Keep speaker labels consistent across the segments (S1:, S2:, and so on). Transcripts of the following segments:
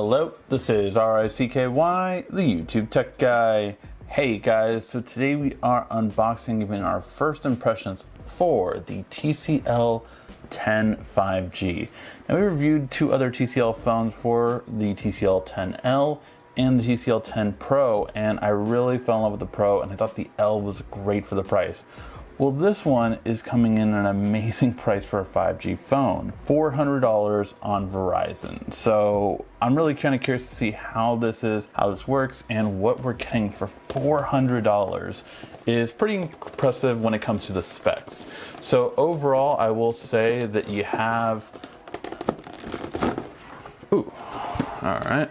S1: Hello, this is RICKY, the YouTube Tech Guy. Hey guys, so today we are unboxing, giving our first impressions for the TCL 10 5G. Now we reviewed two other TCL phones for the TCL 10L and the TCL 10 Pro, and I really fell in love with the Pro and I thought the L was great for the price. Well, this one is coming in at an amazing price for a 5G phone, $400 on Verizon. So I'm really kind of curious to see how this works, and what we're getting for $400 is pretty impressive when it comes to the specs. So overall, I will say that you have, all right.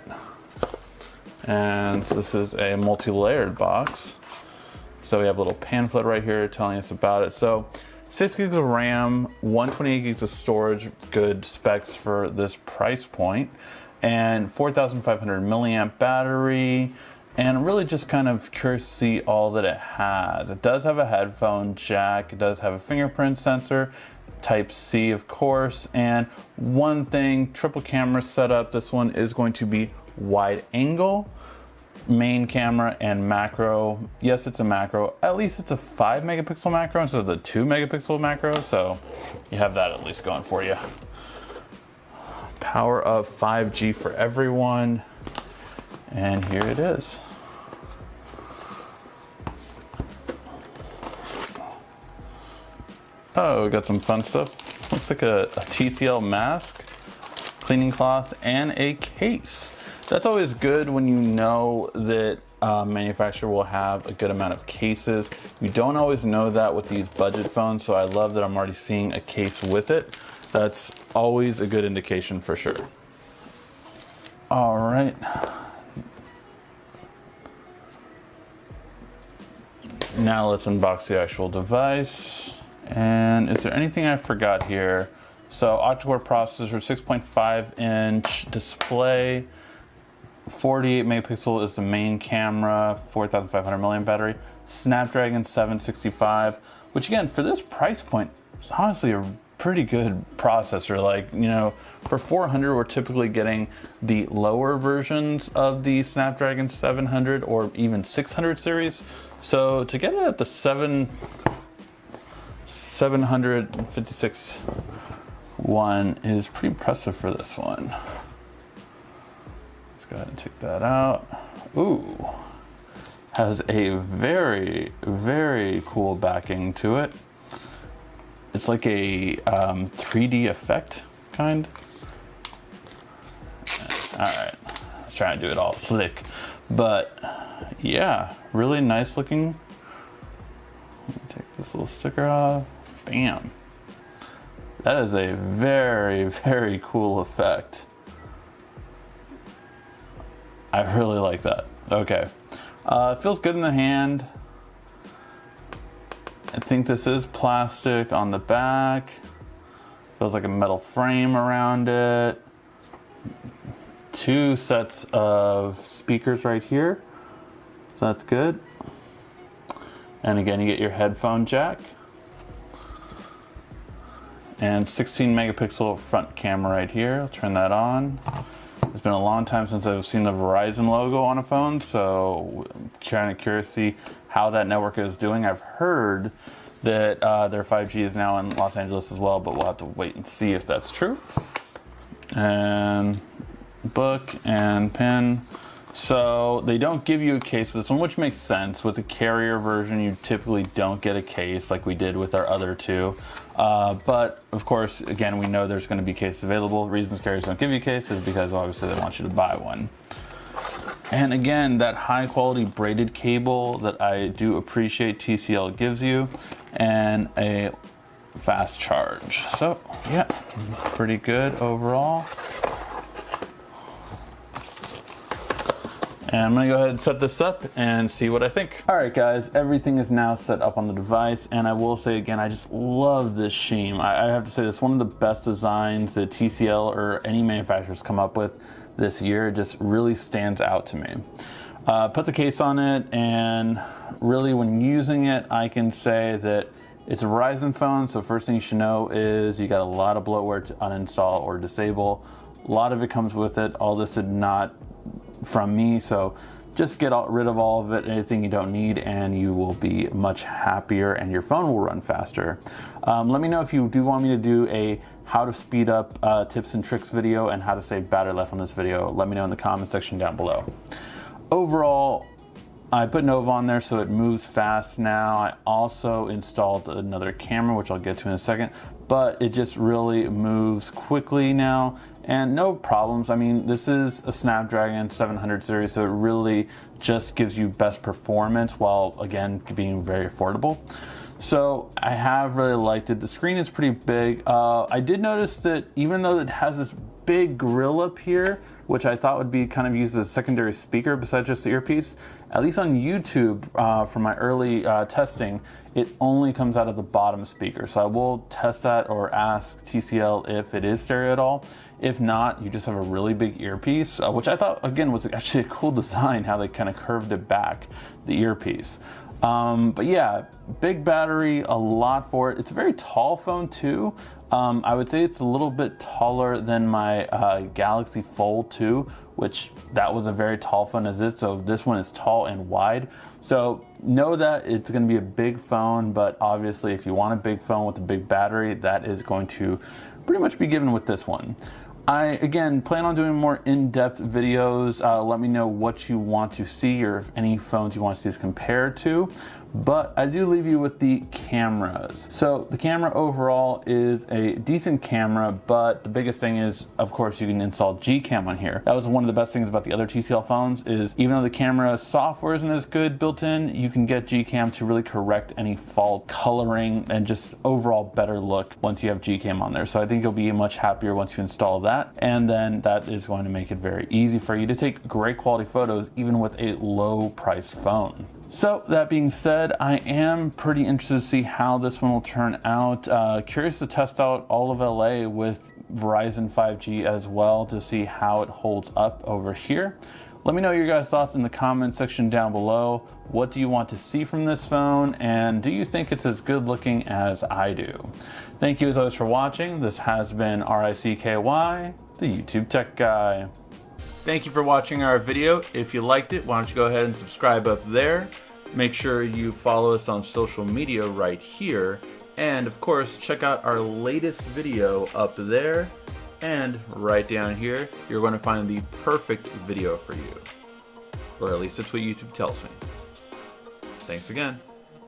S1: And so this is a multi-layered box. So we have a little pamphlet right here telling us about it. So 6 gigs of RAM, 128 gigs of storage, good specs for this price point, and 4,500 milliamp battery. And really just kind of curious to see all that it has. It does have a headphone jack, it does have a fingerprint sensor, Type-C of course, and one thing, triple camera setup. This one is going to be wide angle, main camera, and macro. Yes, it's a macro. At least it's a 5 megapixel macro instead of the 2 megapixel macro, so you have that at least going for you. Power of 5G for everyone, and here it is. Oh, we got some fun stuff. Looks like a TCL mask, cleaning cloth, and a case. That's always good when you know that manufacturer will have a good amount of cases. You don't always know that with these budget phones, so I love that I'm already seeing a case with it. That's always a good indication for sure. All right. Now let's unbox the actual device. And is there anything I forgot here? So octa-core processor, 6.5 inch display, 48 megapixel is the main camera, 4,500 milliamp battery, Snapdragon 765, which again, for this price point, is honestly a pretty good processor. Like, you know, for 400, we're typically getting the lower versions of the Snapdragon 700 or even 600 series. So to get it at the 756 one is pretty impressive for this one. Go ahead and take that out. Ooh, has a very, very cool backing to it. It's like a 3D effect kind. All right, let's try and do it all slick. But yeah, really nice looking. Let me take this little sticker off. Bam. That is a very, very cool effect. I really like that. Okay. It feels good in the hand. I think this is plastic on the back. Feels like a metal frame around it. Two sets of speakers right here. So that's good. And again, you get your headphone jack. And 16 megapixel front camera right here. I'll turn that on. It's been a long time since I've seen the Verizon logo on a phone, so I'm kind of curious to see how that network is doing. I've heard that their 5G is now in Los Angeles as well, but we'll have to wait and see if that's true. And book and pen. So they don't give you a case for this one, which makes sense. With the carrier version, you typically don't get a case like we did with our other two. But of course, again, we know there's going to be cases available. Reasons carriers don't give you cases because obviously they want you to buy one. And again, that high quality braided cable that I do appreciate TCL gives you, and a fast charge. So yeah, pretty good overall. And I'm gonna go ahead and set this up and see what I think. All right guys, everything is now set up on the device, and I will say again, I just love this sheen. I have to say this is one of the best designs that TCL or any manufacturers come up with this year. It just really stands out to me. Put the case on it, and really when using it, I can say that it's a Verizon phone, so first thing you should know is you got a lot of bloatware to uninstall or disable. A lot of it comes with it. All this did not from me, so just get rid of all of it, anything you don't need, and you will be much happier and your phone will run faster. Let me know if you do want me to do a how to speed up tips and tricks video and how to save battery life on this video. Let me know in the comment section down below. Overall, I put Nova on there so it moves fast now. I also installed another camera, which I'll get to in a second, but it just really moves quickly now and no problems. I mean, this is a Snapdragon 700 series, so it really just gives you best performance while, again, being very affordable. So I have really liked it. The screen is pretty big. I did notice that even though it has this big grill up here, which I thought would be kind of used as a secondary speaker besides just the earpiece, at least on YouTube from my early testing, it only comes out of the bottom speaker. So I will test that or ask TCL if it is stereo at all. If not, you just have a really big earpiece, which I thought, again, was actually a cool design, how they kind of curved it back, the earpiece. But yeah, big battery, a lot for it. It's a very tall phone too. I would say it's a little bit taller than my Galaxy Fold 2, which that was a very tall phone as it. So this one is tall and wide. So know that it's going to be a big phone, but obviously if you want a big phone with a big battery, that is going to pretty much be given with this one. I, again, plan on doing more in-depth videos. Let me know what you want to see or if any phones you want to see this compared to. But I do leave you with the cameras. So the camera overall is a decent camera, but the biggest thing is, of course, you can install Gcam on here. That was one of the best things about the other TCL phones is even though the camera software isn't as good built in, you can get Gcam to really correct any fault coloring and just overall better look once you have Gcam on there. So I think you'll be much happier once you install that. And then that is going to make it very easy for you to take great quality photos even with a low priced phone. So that being said, I am pretty interested to see how this one will turn out. Curious to test out all of LA with Verizon 5G as well to see how it holds up over here. Let me know your guys' thoughts in the comment section down below. What do you want to see from this phone? And do you think it's as good looking as I do? Thank you as always for watching. This has been RICKY, the YouTube Tech Guy. Thank you for watching our video. If you liked it, why don't you go ahead and subscribe up there. Make sure you follow us on social media right here. And of course, check out our latest video up there. And right down here, you're going to find the perfect video for you. Or at least that's what YouTube tells me. Thanks again.